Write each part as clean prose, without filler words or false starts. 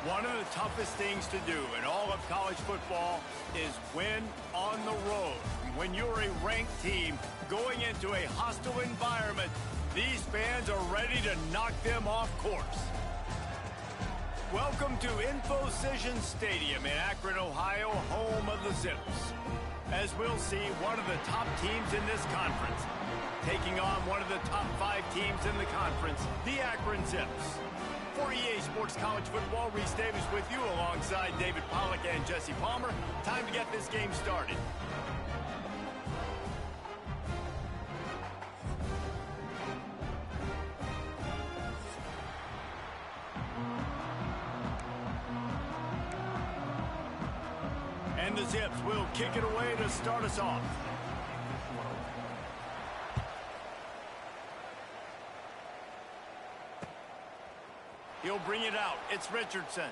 One of the toughest things to do in all of college football is win on the road. When you're a ranked team going into a hostile environment, these fans are ready to knock them off course. Welcome to InfoCision Stadium in Akron, Ohio, home of the Zips. As we'll see, one of the top teams in this conference taking on one of the top 5 teams in the conference, the Akron Zips. For EA Sports College Football, Reese Davis with you alongside David Pollack and Jesse Palmer. Time to get this game started. And the Zips will kick it away to start us off. He'll bring it out. It's Richardson.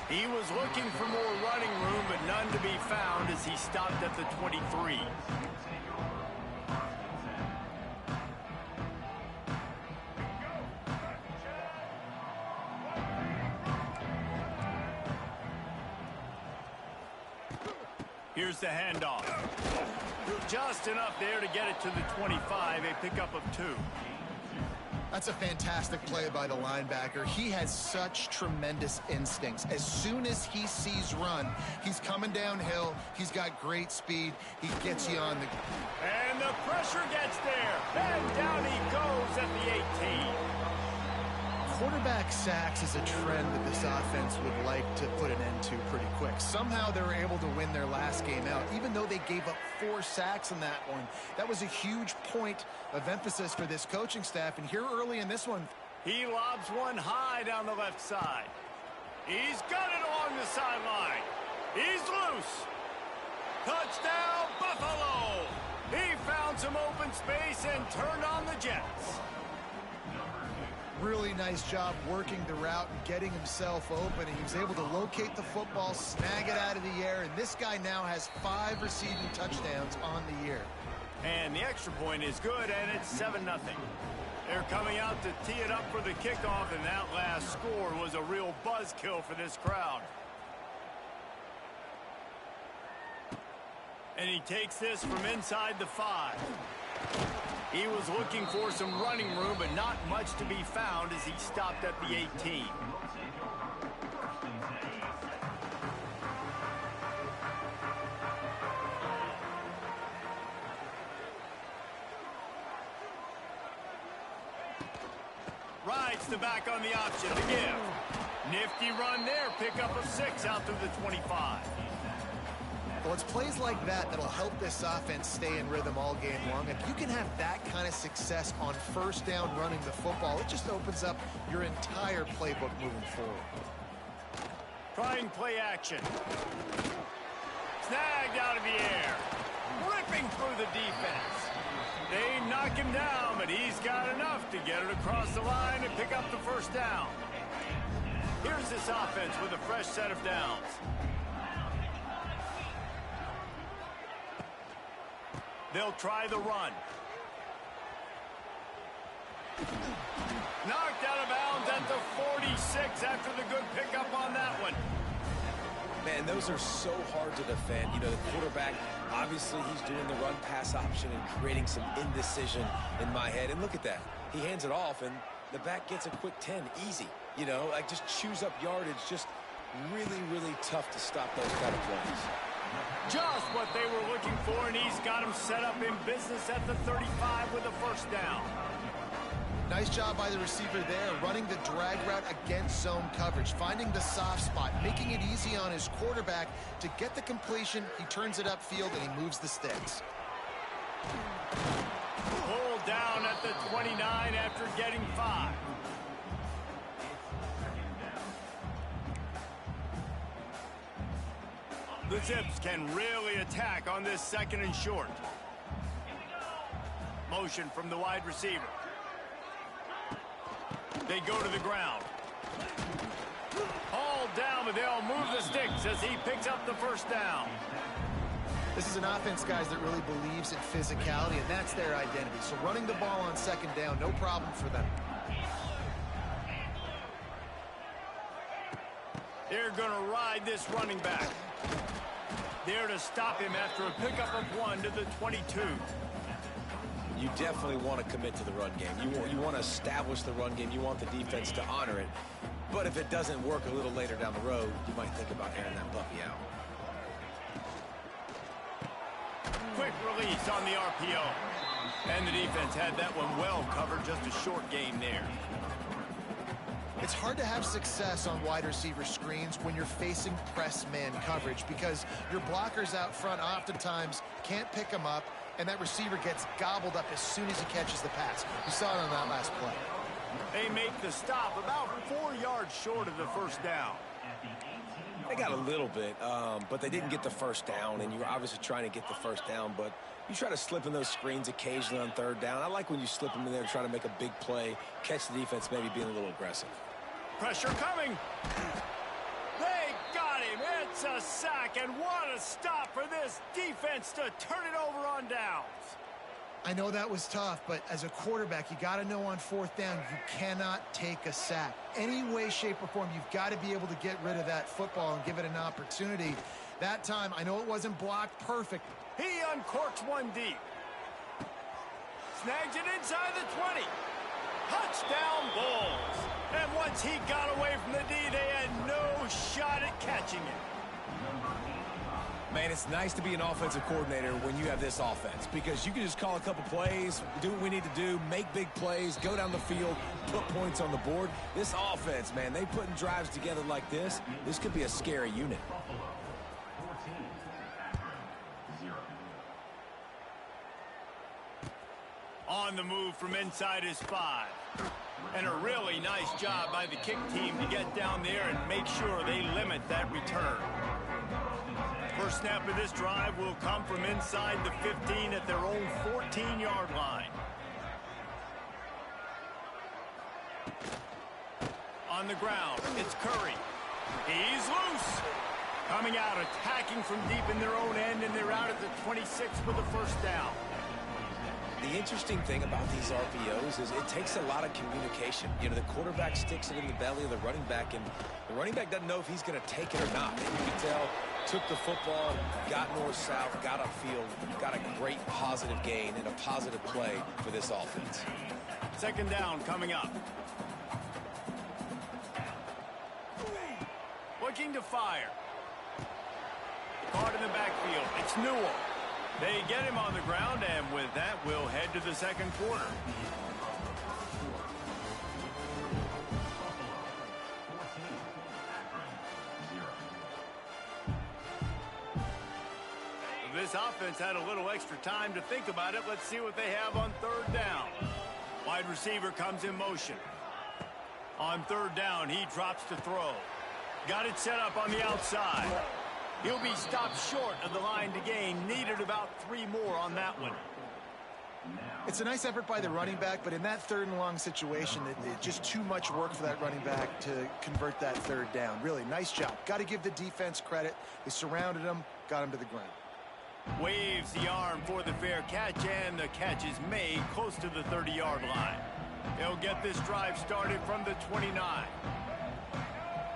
He was looking for more running room, but none to be found as he stopped at the 23. Here's the handoff. Just enough there to get it to the 25, a pickup of 2. That's a fantastic play by the linebacker. He has such tremendous instincts. As soon as he sees run, he's coming downhill. He's got great speed. He gets you on the... And the pressure gets there. And down he goes at the 18. Quarterback sacks is a trend that this offense would like to put an end to pretty quick. Somehow they were able to win their last game out, even though they gave up 4 sacks in that one. That was a huge point of emphasis for this coaching staff. And here early in this one, he lobs one high down the left side. He's got it along the sideline. He's loose. Touchdown, Buffalo. He found some open space and turned on the Jets. Really nice job working the route and getting himself open. He was able to locate the football, snag it out of the air, and this guy now has 5 receiving touchdowns on the year. And the extra point is good, and it's 7-0. They're coming out to tee it up for the kickoff, and that last score was a real buzzkill for this crowd. And he takes this from inside the 5. He was looking for some running room, but not much to be found as he stopped at the 18. Rides the back on the option to give. Nifty run there, pickup of 6 out through the 25. Well, it's plays like that that'll help this offense stay in rhythm all game long. If you can have that kind of success on first down running the football, it just opens up your entire playbook moving forward. Trying play action. Snagged out of the air. Ripping through the defense. They knock him down, but he's got enough to get it across the line and pick up the first down. Here's this offense with a fresh set of downs. They'll try the run. Knocked out of bounds at the 46 after the good pickup on that one. Man, those are so hard to defend. You know, the quarterback, obviously he's doing the run-pass option and creating some indecision in my head. And look at that. He hands it off, and the back gets a quick 10. Easy. You know, like just chews up yardage. Just really, really tough to stop those kind of plays. Just what they were looking for, and he's got him set up in business at the 35 with a first down. Nice job by the receiver there, running the drag route against zone coverage, finding the soft spot, making it easy on his quarterback to get the completion. He turns it upfield, and he moves the sticks. Pulled down at the 29 after getting 5. The Zips can really attack on this 2nd and short. Motion from the wide receiver. They go to the ground. Hauled down, but they'll move the sticks as he picks up the first down. This is an offense, guys, that really believes in physicality, and that's their identity. So running the ball on 2nd down, no problem for them. They're going to ride this running back. There to stop him after a pickup of 1 to the 22. You definitely want to commit to the run game. You want to establish the run game. You want the defense to honor it. But if it doesn't work a little later down the road, you might think about airing that puppy out. Quick release on the RPO. And the defense had that one well covered. Just a short gain there. It's hard to have success on wide receiver screens when you're facing press man coverage because your blockers out front oftentimes can't pick them up, and that receiver gets gobbled up as soon as he catches the pass. We saw it on that last play. They make the stop about 4 yards short of the first down. They got a little bit, but they didn't get the first down, and you're obviously trying to get the first down, but you try to slip in those screens occasionally on third down. I like when you slip them in there trying to make a big play, catch the defense maybe being a little aggressive. Pressure coming. They got him. It's a sack, and what a stop for this defense to turn it over on downs. I know that was tough, but as a quarterback, you got to know on fourth down, you cannot take a sack. Any way, shape, or form, you've got to be able to get rid of that football and give it an opportunity. That time, I know it wasn't blocked perfect. He uncorks one deep. Snags it inside the 20. Touchdown Bulls. And once he got away from the D, they had no shot at catching it. Man, it's nice to be an offensive coordinator when you have this offense because you can just call a couple plays, do what we need to do, make big plays, go down the field, put points on the board. This offense, man, they putting drives together like this. This could be a scary unit. On the move from inside his 5. And a really nice job by the kick team to get down there and make sure they limit that return. First snap of this drive will come from inside the 15 at their own 14-yard line. On the ground, it's Curry. He's loose. Coming out, attacking from deep in their own end, and they're out at the 26 for the first down. The interesting thing about these RPOs is it takes a lot of communication. You know, the quarterback sticks it in the belly of the running back, and the running back doesn't know if he's going to take it or not. And you can tell, took the football, got north-south, got upfield, got a great positive gain and a positive play for this offense. Second down coming up. Looking to fire. Caught in the backfield. It's Ncaa. They get him on the ground, and with that, we'll head to the second quarter. This offense had a little extra time to think about it. Let's see what they have on third down. Wide receiver comes in motion. On third down, he drops to throw. Got it set up on the outside. He'll be stopped short of the line to gain. Needed about 3 more on that one. It's a nice effort by the running back, but in that third and long situation, it's just too much work for that running back to convert that third down. Really, nice job. Got to give the defense credit. They surrounded him, got him to the ground. Waves the arm for the fair catch, and the catch is made close to the 30-yard line. They'll get this drive started from the 29.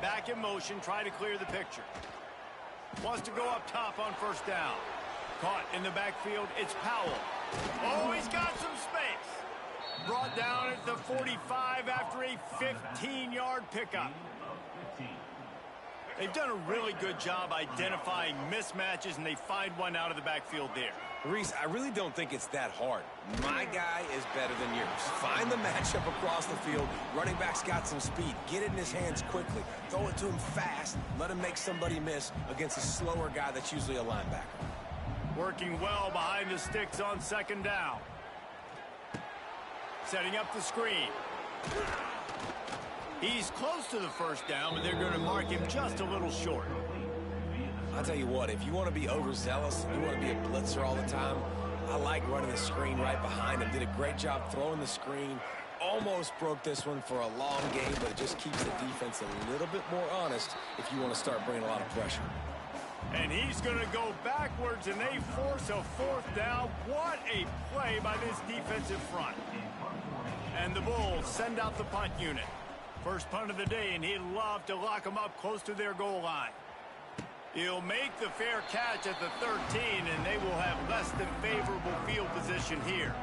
Back in motion, try to clear the picture. Wants to go up top on first down. Caught in the backfield, it's Powell. Oh, he's got some space. Brought down at the 45 after a 15-yard pickup. They've done a really good job identifying mismatches, and they find one out of the backfield there. Reese, I really don't think it's that hard. My guy is better than yours. Find the matchup across the field. Running back's got some speed. Get it in his hands quickly. Throw it to him fast. Let him make somebody miss against a slower guy that's usually a linebacker. Working well behind the sticks on second down. Setting up the screen. He's close to the first down, but they're going to mark him just a little short. I'll tell you what, if you want to be overzealous, you want to be a blitzer all the time, I like running the screen right behind him. Did a great job throwing the screen. Almost broke this one for a long game, but it just keeps the defense a little bit more honest if you want to start bringing a lot of pressure. And he's going to go backwards, and they force a fourth down. What a play by this defensive front. And the Bulls send out the punt unit. First punt of the day, and he'd love to lock them up close to their goal line. He'll make the fair catch at the 13, and they will have less than favorable field position here.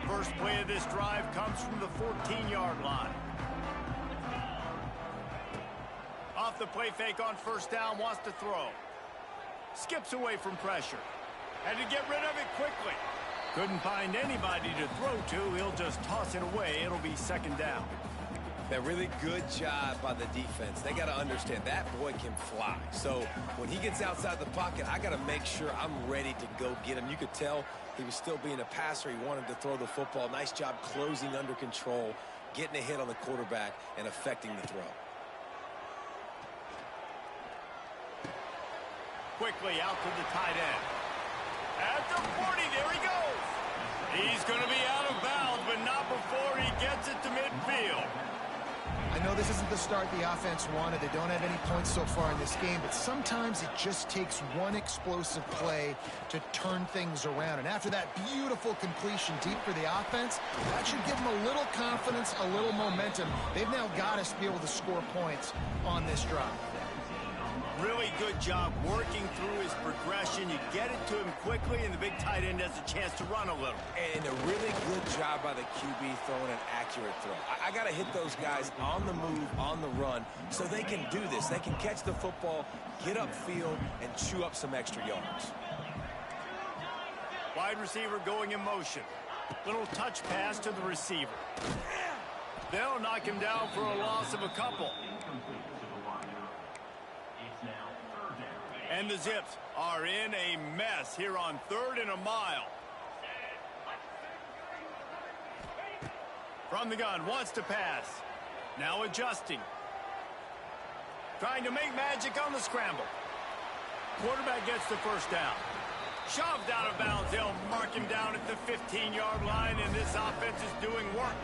First play of this drive comes from the 14-yard line. Off the play fake on first down, wants to throw. Skips away from pressure. Had to get rid of it quickly. Couldn't find anybody to throw to. He'll just toss it away. It'll be second down. A really good job by the defense. They got to understand that boy can fly. So when he gets outside the pocket, I got to make sure I'm ready to go get him. You could tell he was still being a passer. He wanted to throw the football. Nice job closing under control, getting a hit on the quarterback, and affecting the throw. Quickly out to the tight end. At the 40, there he goes. He's going to be out of bounds, but not before he gets it to midfield. I know this isn't the start the offense wanted. They don't have any points so far in this game, but sometimes it just takes one explosive play to turn things around. And after that beautiful completion deep for the offense, that should give them a little confidence, a little momentum. They've now got us to be able to score points on this drive. Really good job working through his progression. You get it to him quickly, and the big tight end has a chance to run a little. And a really good job by the QB throwing an accurate throw. I got to hit those guys on the move, on the run, so they can do this. They can catch the football, get upfield, and chew up some extra yards. Wide receiver going in motion. Little touch pass to the receiver. They'll knock him down for a loss of a couple. And the Zips are in a mess here on 3rd and a mile. From the gun, wants to pass. Now adjusting. Trying to make magic on the scramble. Quarterback gets the first down. Shoved out of bounds. They'll mark him down at the 15-yard line, and this offense is doing work.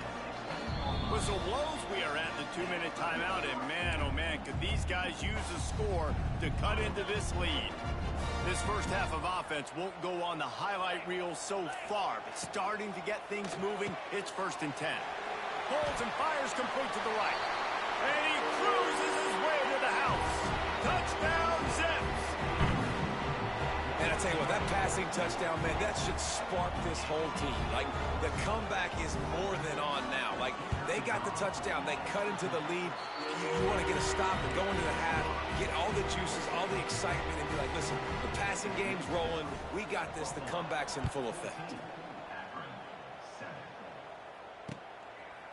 Whistle blows, we are at the 2-minute timeout, and man, oh man, could these guys use a score to cut into this lead. This first half of offense won't go on the highlight reel so far, but starting to get things moving, it's 1st and 10. Pulls and fires complete to the right. And he cruises his way to the house. Touchdown, Zips! And I tell you what, that passing touchdown, man, that should spark this whole team. Like, the comeback is more than on now. Like, they got the touchdown. They cut into the lead. You want to get a stop and go into the half, get all the juices, all the excitement, and be like, listen, the passing game's rolling. We got this. The comeback's in full effect.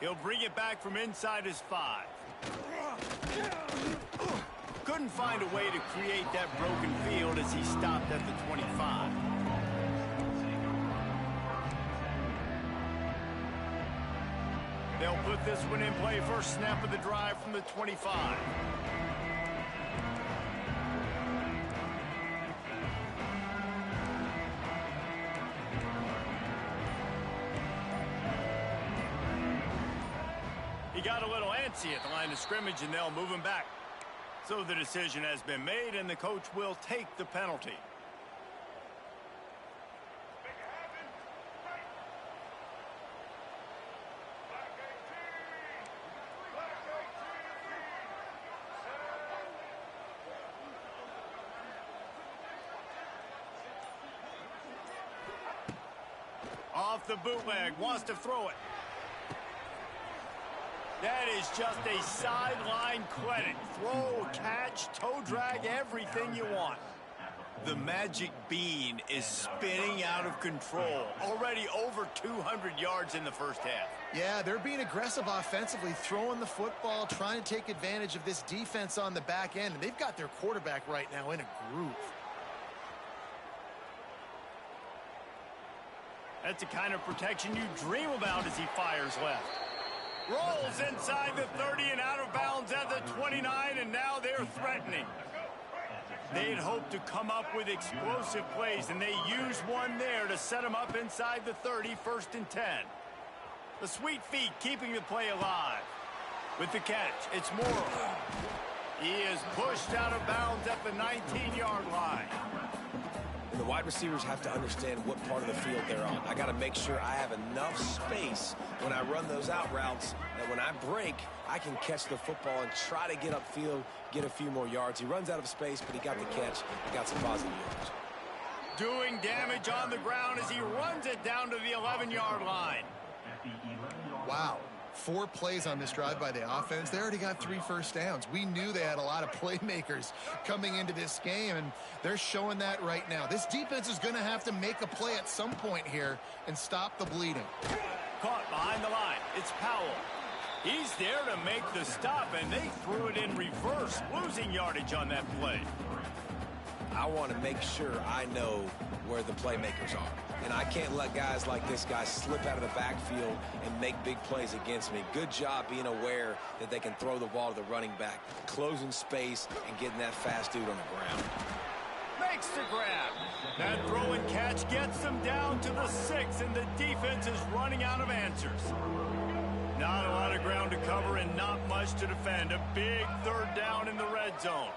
He'll bring it back from inside his 5. Couldn't find a way to create that broken field as he stopped at the 25. They'll put this one in play. First snap of the drive from the 25. He got a little antsy at the line of scrimmage, and they'll move him back. So the decision has been made, and the coach will take the penalty. Off the bootleg, wants to throw it. That is just a sideline clinic. Throw, catch, toe drag, everything you want. The magic bean is spinning out of control. Already over 200 yards in the first half. Yeah, they're being aggressive offensively, throwing the football, trying to take advantage of this defense on the back end. And they've got their quarterback right now in a groove. That's the kind of protection you dream about as he fires left. Rolls inside the 30 and out of bounds at the 29, and now they're threatening. They had hoped to come up with explosive plays, and they used one there to set them up inside the 30, 1st and 10. The sweet feet keeping the play alive. With the catch, it's Morrow. He is pushed out of bounds at the 19-yard line. And the wide receivers have to understand what part of the field they're on. I got to make sure I have enough space when I run those out routes that when I break, I can catch the football and try to get upfield, get a few more yards. He runs out of space, but he got the catch. He got some positive yards. Doing damage on the ground as he runs it down to the 11-yard line. Wow. 4 plays on this drive by the offense. They already got 3 first downs. We knew they had a lot of playmakers coming into this game, and they're showing that right now. This defense is going to have to make a play at some point here and stop the bleeding. Caught behind the line. It's Powell. He's there to make the stop, and they threw it in reverse, losing yardage on that play. I want to make sure I know where the playmakers are. And I can't let guys like this guy slip out of the backfield and make big plays against me. Good job being aware that they can throw the ball to the running back, closing space, and getting that fast dude on the ground. Makes the grab. That throw and catch gets them down to the 6, and the defense is running out of answers. Not a lot of ground to cover and not much to defend. A big 3rd down in the red zone.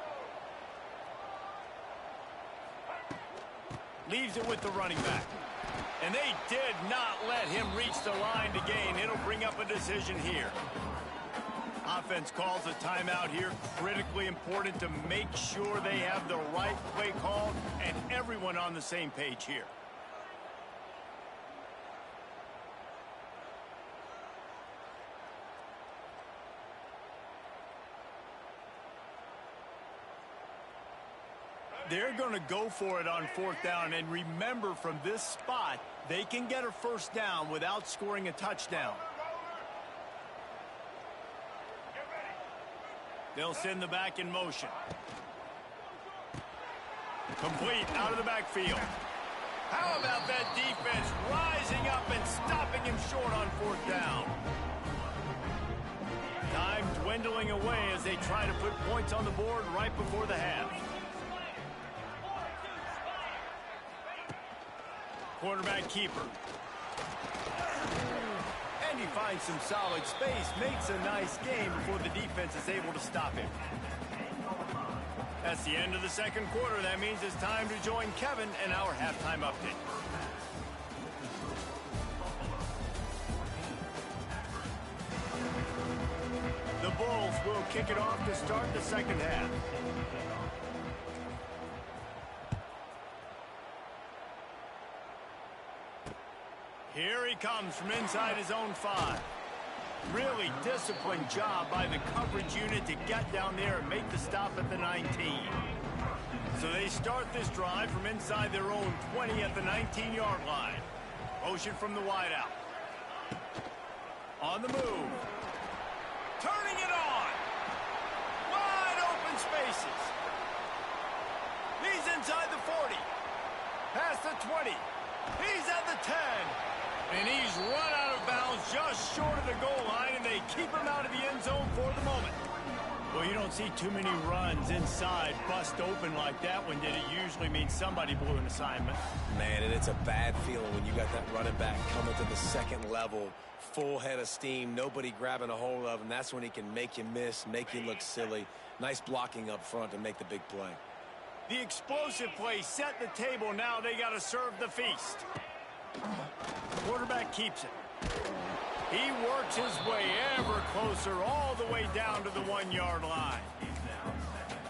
Leaves it with the running back. And they did not let him reach the line to gain. It'll bring up a decision here. Offense calls a timeout here. Critically important to make sure they have the right play call and everyone on the same page here. They're going to go for it on 4th down, and remember, from this spot, they can get a first down without scoring a touchdown. They'll send the back in motion. Complete out of the backfield. How about that defense rising up and stopping him short on 4th down? Time dwindling away as they try to put points on the board right before the half. Quarterback keeper. And he finds some solid space, makes a nice game before the defense is able to stop him. That's the end of the 2nd quarter. That means it's time to join Kevin in our halftime update. The Bulls will kick it off to start the 2nd half. Here he comes from inside his own 5. Really disciplined job by the coverage unit to get down there and make the stop at the 19. So they start this drive from inside their own 20 at the 19-yard line. Motion from the wideout. On the move. Turning it on. Wide open spaces. He's inside the 40. Past the 20. He's at the 10. And he's run out of bounds just short of the goal line, and they keep him out of the end zone for the moment. Well, you don't see too many runs inside bust open like that one did. It usually means somebody blew an assignment. Man, and it's a bad feeling when you got that running back coming to the 2nd level, full head of steam, nobody grabbing a hold of him. That's when he can make you miss, make you look silly. Nice blocking up front to make the big play. The explosive play set the table. Now they got to serve the feast. Quarterback keeps it. He works his way ever closer all the way down to the 1-yard line.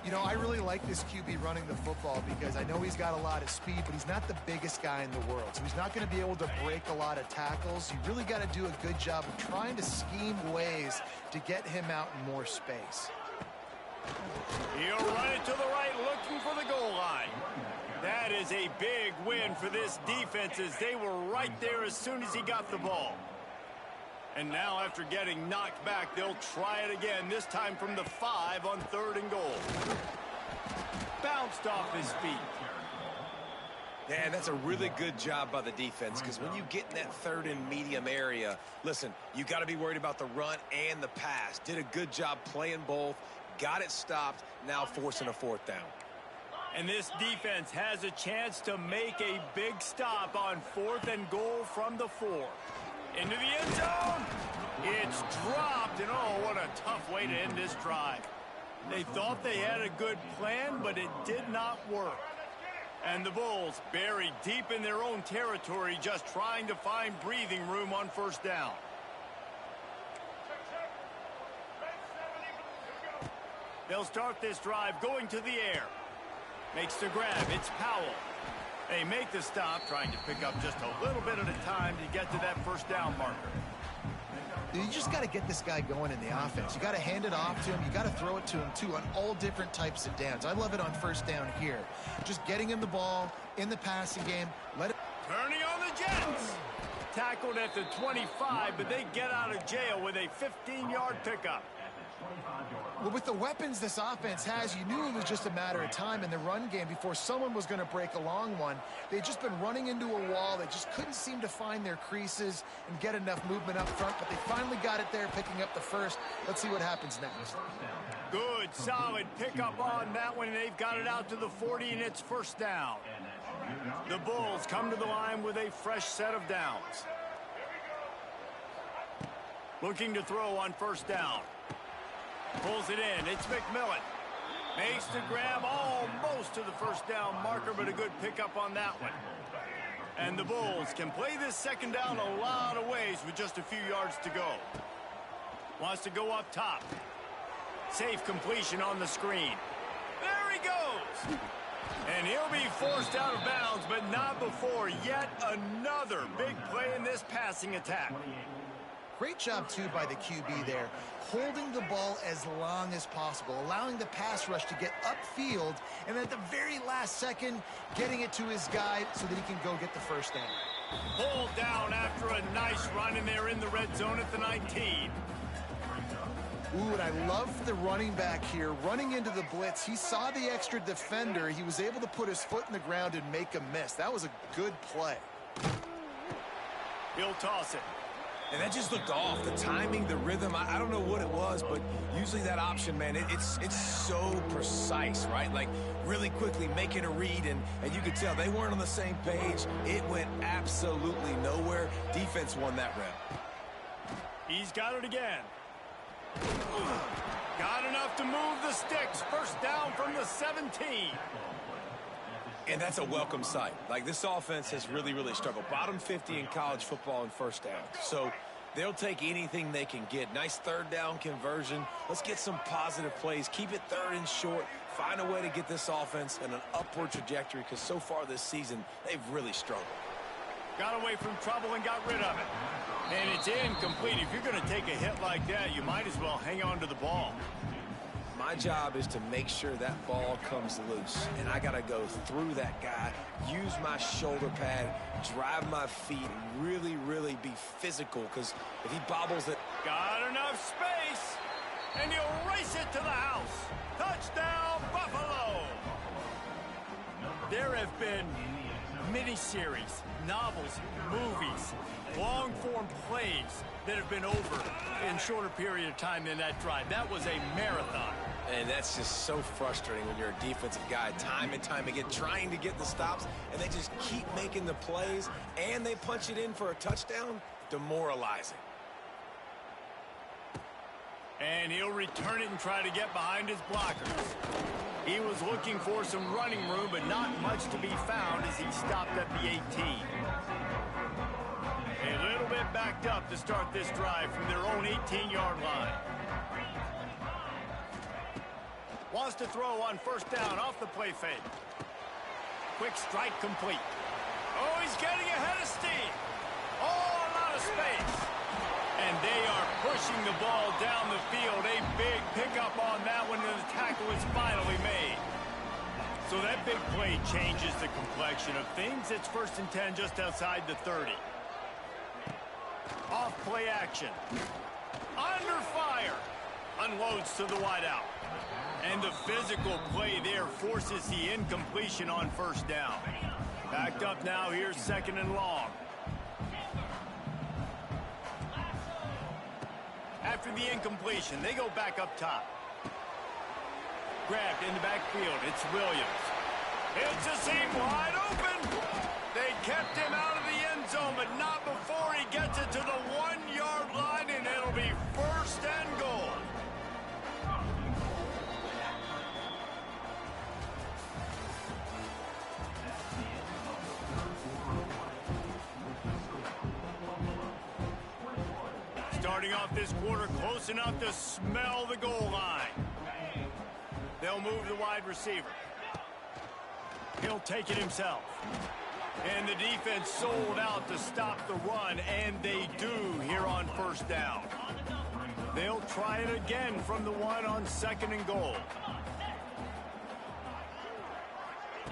You know, I really like this QB running the football because I know he's got a lot of speed, but he's not the biggest guy in the world. So he's not going to be able to break a lot of tackles. You really got to do a good job of trying to scheme ways to get him out in more space. He'll run it to the right, looking for the goal line. That is a big win for this defense as they were right there as soon as he got the ball. And now after getting knocked back, they'll try it again, this time from the 5 on 3rd and goal. Bounced off his feet. Yeah, that's a really good job by the defense because when you get in that 3rd and medium area, listen, you got to be worried about the run and the pass. Did a good job playing both, got it stopped, now forcing a 4th down. And this defense has a chance to make a big stop on 4th and goal from the 4. Into the end zone. It's dropped, and oh, what a tough way to end this drive. They thought they had a good plan, but it did not work. And the Bulls buried deep in their own territory, just trying to find breathing room on first down. They'll start this drive going to the air. Makes the grab. It's Powell. They make the stop, trying to pick up just a little bit at a time to get to that first down marker. You just got to get this guy going in the offense. You got to hand it off to him. You got to throw it to him, too, on all different types of downs. I love it on first down here. Just getting him the ball in the passing game. Let it. Turning on the Jets. Tackled at the 25, but they get out of jail with a 15-yard pickup. Well, with the weapons this offense has, you knew it was just a matter of time in the run game before someone was going to break a long one. They'd just been running into a wall. They just couldn't seem to find their creases and get enough movement up front, but they finally got it there, picking up the first. Let's see what happens next. Good, solid pickup on that one, and they've got it out to the 40, and it's first down. The Bulls come to the line with a fresh set of downs. Looking to throw on first down. Pulls it in. It's McMillan. Makes the grab almost to the first down marker, but a good pickup on that one. And the Bulls can play this second down a lot of ways with just a few yards to go. Wants to go up top. Safe completion on the screen. There he goes. And he'll be forced out of bounds, but not before yet another big play in this passing attack. Great job, too, by the QB there, holding the ball as long as possible, allowing the pass rush to get upfield, and at the very last second, getting it to his guy so that he can go get the first down. Pulled down after a nice run, and they're in the red zone at the 19. Ooh, and I love the running back here, running into the blitz. He saw the extra defender. He was able to put his foot in the ground and make a miss. That was a good play. He'll toss it. And that just looked off. The timing, the rhythm, I don't know what it was, but usually that option, man, it's so precise, right? Like really quickly making a read, and you could tell they weren't on the same page. It went absolutely nowhere. Defense won that rep. He's got it again. Got enough to move the sticks. First down from the 17. And that's a welcome sight. Like, this offense has really, really struggled. Bottom 50 in college football in first down. So they'll take anything they can get. Nice third down conversion. Let's get some positive plays. Keep it third and short. Find a way to get this offense in an upward trajectory, because so far this season, they've really struggled. Got away from trouble and got rid of it. And it's incomplete. If you're going to take a hit like that, you might as well hang on to the ball. My job is to make sure that ball comes loose, and I got to go through that guy, use my shoulder pad, drive my feet, and really, really be physical, because if he bobbles it. Got enough space, and he'll race it to the house. Touchdown, Buffalo! There have been miniseries, novels, movies, long-form plays that have been over in shorter period of time than that drive. That was a marathon. And that's just so frustrating when you're a defensive guy, time and time again, trying to get the stops, and they just keep making the plays, and they punch it in for a touchdown. Demoralizing. And he'll return it and try to get behind his blockers. He was looking for some running room, but not much to be found as he stopped at the 18. A little bit backed up to start this drive from their own 18-yard line. Wants to throw on first down off the play fake. Quick strike complete. Oh, he's getting ahead of steam. Oh, a lot of space. And they are pushing the ball down the field. A big pickup on that one, and the tackle is finally made. So that big play changes the complexion of things. It's 1st and 10 just outside the 30. Off play action. Under fire. Unloads to the wideout. And the physical play there forces the incompletion on first down. Backed up now, here's 2nd and long. After the incompletion, they go back up top. Grabbed in the backfield, it's Williams. It's a seam wide open. They kept him out of the end zone, but not before he gets it to the 1-yard line, and it'll be 1st and goal. starting off this quarter close enough to smell the goal line. They'll move the wide receiver. He'll take it himself. And the defense sold out to stop the run, and they do here on first down. They'll try it again from the one on 2nd and goal.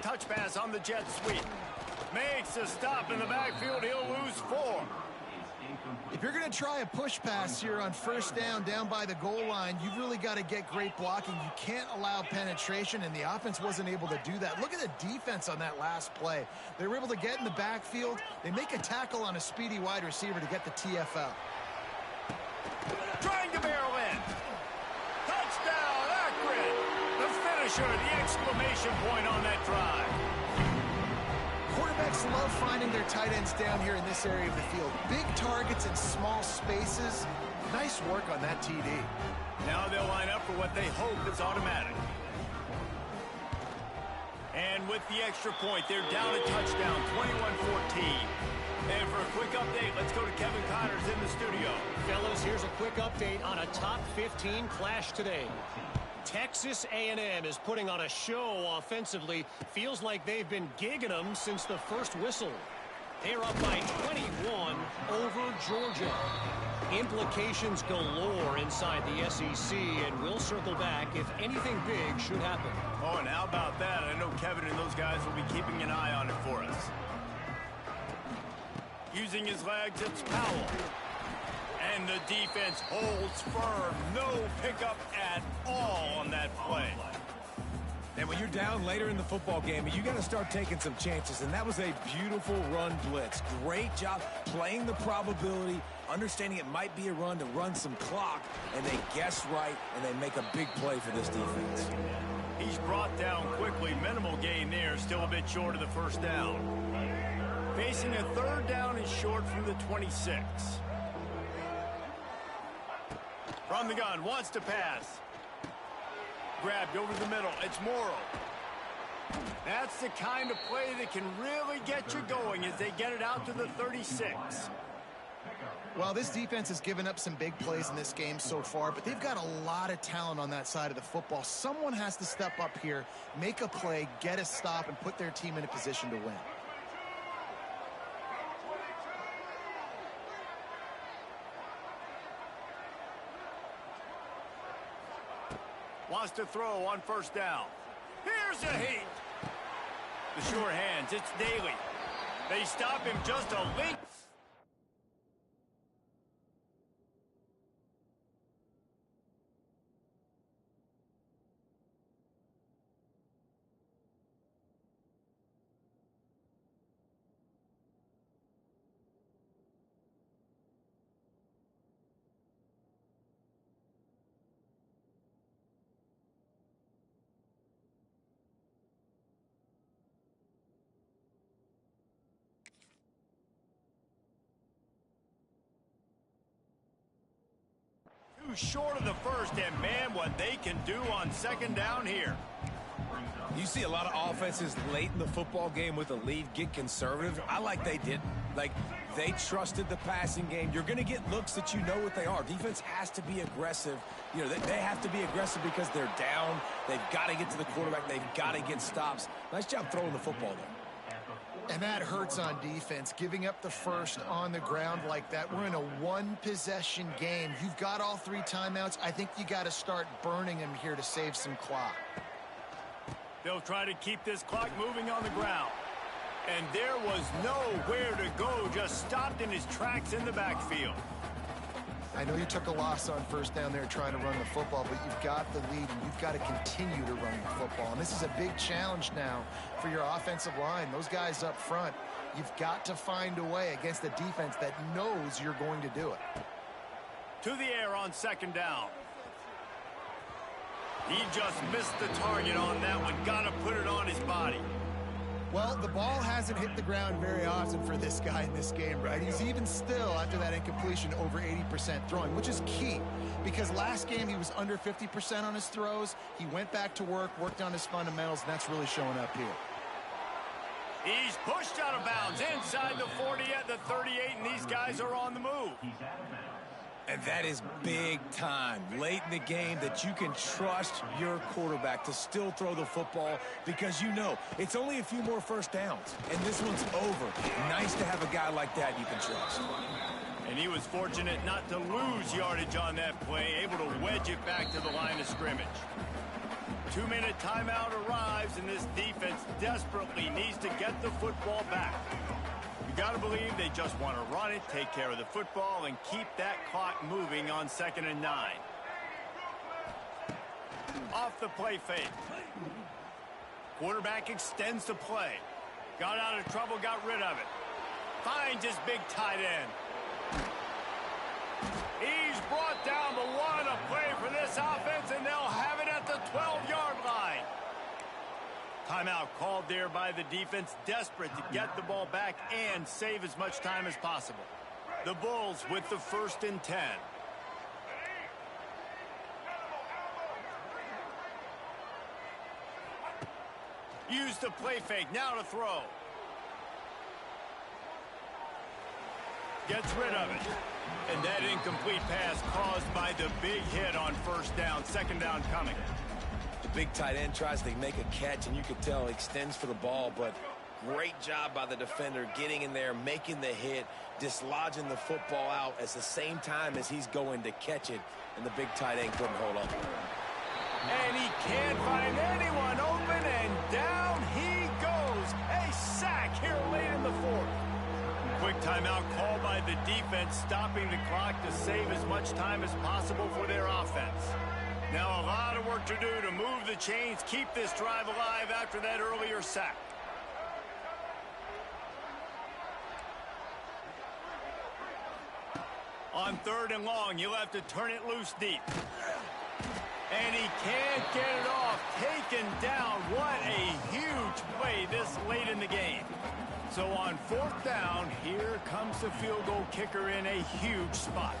Touch pass on the jet sweep. Makes a stop in the backfield. He'll lose 4. If you're going to try a push pass here on first down by the goal line, you've really got to get great blocking. You can't allow penetration, and the offense wasn't able to do that. Look at the defense on that last play. They were able to get in the backfield. They make a tackle on a speedy wide receiver to get the TFL. Trying to barrel in. Touchdown, Akron. The finisher, the exclamation point on that drive. Quarterbacks love finding their tight ends down here in this area of the field. Big targets in small spaces. Nice work on that TD. Now they'll line up for what they hope is automatic. And with the extra point, they're down a touchdown, 21-14. And for a quick update, let's go to Kevin Connors in the studio. Fellas, here's a quick update on a top 15 clash today. Texas A&M is putting on a show offensively. Feels like they've been gigging them since the first whistle. They're up by 21 over Georgia. Implications galore inside the SEC, and we'll circle back if anything big should happen. Oh, and how about that? I know Kevin and those guys will be keeping an eye on it for us. Using his legs, it's Powell. And the defense holds firm. No pickup at all on that play. And when you're down later in the football game, you got to start taking some chances. And that was a beautiful run blitz. Great job playing the probability, understanding it might be a run to run some clock. And they guess right, and they make a big play for this defense. He's brought down quickly. Minimal gain there. Still a bit short of the first down. Facing a 3rd down and short from the 26. From the gun, wants to pass. Grabbed over the middle. It's Morrow. That's the kind of play that can really get you going as they get it out to the 36. Well, this defense has given up some big plays in this game so far, but they've got a lot of talent on that side of the football. Someone has to step up here, make a play, get a stop, and put their team in a position to win. Wants to throw on first down. Here's a heat. The sure hands, it's Daly. They stop him just a length. Short of the first, and man, what they can do on 2nd down here. You see a lot of offenses late in the football game with a lead get conservative. I like they didn't. Like, they trusted the passing game. You're going to get looks that you know what they are. Defense has to be aggressive. You know, they have to be aggressive because they're down. They've got to get to the quarterback. They've got to get stops. Nice job throwing the football there. And that hurts on defense, giving up the first on the ground like that. We're in a one-possession game. You've got all 3 timeouts. I think you got to start burning them here to save some clock. They'll try to keep this clock moving on the ground. And there was nowhere to go, just stopped in his tracks in the backfield. I know you took a loss on first down there trying to run the football, but you've got the lead, and you've got to continue to run the football. And this is a big challenge now for your offensive line. Those guys up front, you've got to find a way against a defense that knows you're going to do it. To the air on 2nd down. He just missed the target on that one. Got to put it on his body. Well, the ball hasn't hit the ground very often for this guy in this game, right? He's even still, after that incompletion, over 80% throwing, which is key because last game he was under 50% on his throws. He went back to work, worked on his fundamentals, and that's really showing up here. He's pushed out of bounds inside the 40 at the 38, and these guys are on the move. And that is big time, late in the game, that you can trust your quarterback to still throw the football because you know it's only a few more first downs, and this one's over. Nice to have a guy like that you can trust. And he was fortunate not to lose yardage on that play, able to wedge it back to the line of scrimmage. 2-minute timeout arrives, and this defense desperately needs to get the football back. You got to believe they just want to run it, take care of the football, and keep that clock moving on 2nd and 9. Off the play fake. Quarterback extends the play. Got out of trouble, got rid of it. Finds his big tight end. He's brought down the one, a play for this offense, and they'll have it at the 12-yard line. Timeout called there by the defense, desperate to get the ball back and save as much time as possible. The Bulls with the 1st and 10. Use the play fake, now to throw. Gets rid of it. And that incomplete pass caused by the big hit on 1st down, 2nd down coming. The big tight end tries to make a catch, and you can tell he extends for the ball, but great job by the defender getting in there, making the hit, dislodging the football out at the same time as he's going to catch it, and the big tight end couldn't hold up. And he can't find anyone open, and down he goes. A sack here late in the 4th. Quick timeout called by the defense, stopping the clock to save as much time as possible for their offense. Now a lot of work to do to move the chains, keep this drive alive after that earlier sack. On 3rd and long, you'll have to turn it loose deep. And he can't get it off. Taken down. What a huge play this late in the game. So on 4th down, here comes the field goal kicker in a huge spot.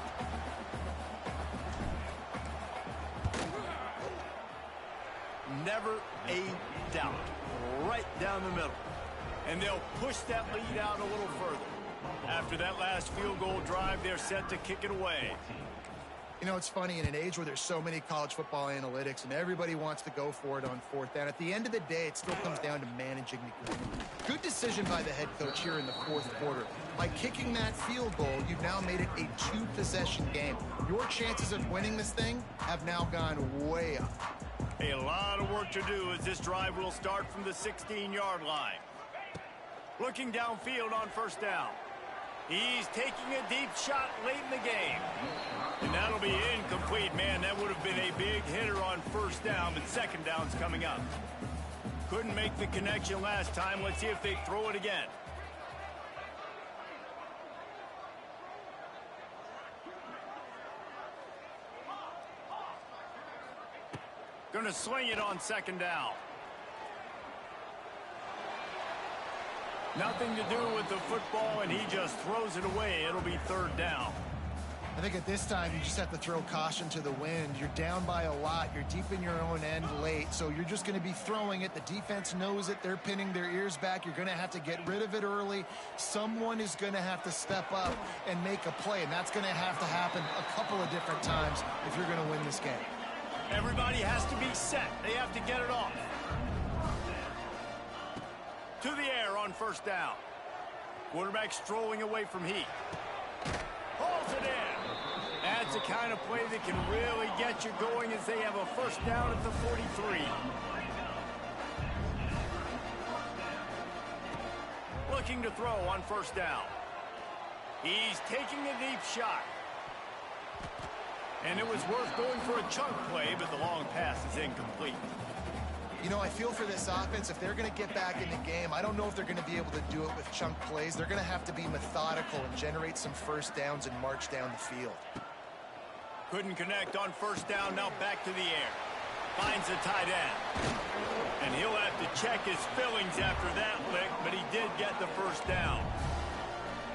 Never a doubt. Right down the middle. And they'll push that lead out a little further. After that last field goal drive, they're set to kick it away. You know, it's funny, in an age where there's so many college football analytics and everybody wants to go for it on 4th down, at the end of the day, it still comes down to managing the game. Good decision by the head coach here in the 4th quarter. By kicking that field goal, you've now made it a 2-possession game. Your chances of winning this thing have now gone way up. A lot of work to do as this drive will start from the 16-yard line. Looking downfield on 1st down. He's taking a deep shot late in the game. And that'll be incomplete. Man, that would have been a big hitter on 1st down, but 2nd down's coming up. Couldn't make the connection last time. Let's see if they throw it again. Going to sling it on 2nd down. Nothing to do with the football, and he just throws it away. It'll be 3rd down. I think at this time, you just have to throw caution to the wind. You're down by a lot. You're deep in your own end late, so you're just going to be throwing it. The defense knows it. They're pinning their ears back. You're going to have to get rid of it early. Someone is going to have to step up and make a play, and that's going to have to happen a couple of different times if you're going to win this game. Everybody has to be set. They have to get it off. To the air on 1st down. Quarterback strolling away from heat. Holds it in. That's the kind of play that can really get you going as they have a 1st down at the 43. Looking to throw on 1st down. He's taking a deep shot. And it was worth going for a chunk play, but the long pass is incomplete. You know, I feel for this offense, if they're going to get back in the game, I don't know if they're going to be able to do it with chunk plays. They're going to have to be methodical and generate some 1st downs and march down the field. Couldn't connect on 1st down, now back to the air. Finds the tight end. And he'll have to check his fillings after that lick, but he did get the 1st down.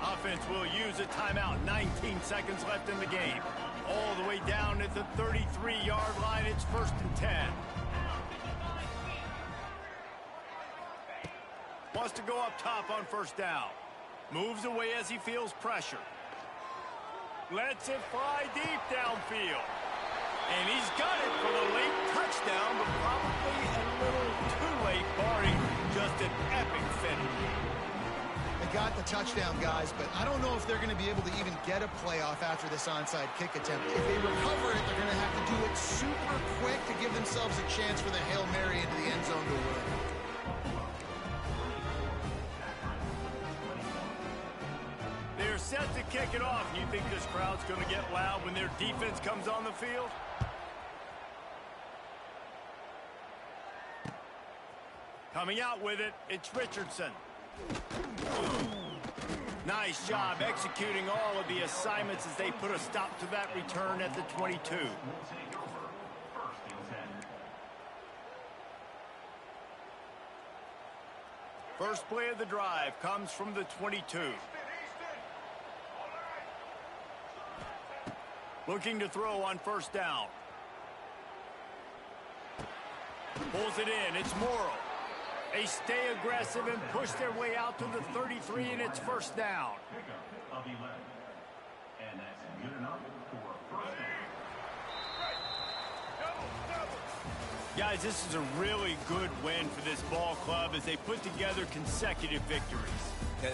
Offense will use a timeout. 19 seconds left in the game. All the way down at the 33-yard line. It's 1st and 10. Wants to go up top on 1st down. Moves away as he feels pressure. Lets it fly deep downfield. And he's got it for the late touchdown, but probably a little too late, barring just an epic finish. They got the touchdown, guys, but I don't know if they're going to be able to even get a playoff after this onside kick attempt. If they recover it, they're going to have to do it super quick to give themselves a chance for the Hail Mary into the end zone to win. They're set to kick it off. You think this crowd's going to get loud when their defense comes on the field? Coming out with it, it's Richardson. Nice job executing all of the assignments as they put a stop to that return at the 22. First play of the drive comes from the 22. Looking to throw on first down. Pulls it in. It's Morrow. They stay aggressive and push their way out to the 33, and it's first down. And that's good enough for first down. Guys, this is a really good win for this ball club as they put together consecutive victories.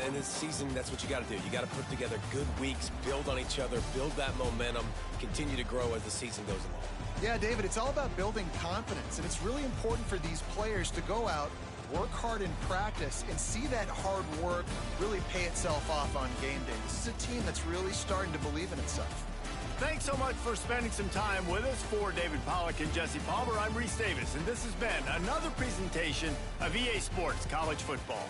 And this season, that's what you got to do. You got to put together good weeks, build on each other, build that momentum, continue to grow as the season goes along. Yeah, David, it's all about building confidence, and it's really important for these players to go out, work hard in practice, and see that hard work really pay itself off on game day. This is a team that's really starting to believe in itself. Thanks so much for spending some time with us. For David Pollack and Jesse Palmer, I'm Reese Davis, and this has been another presentation of EA Sports College Football.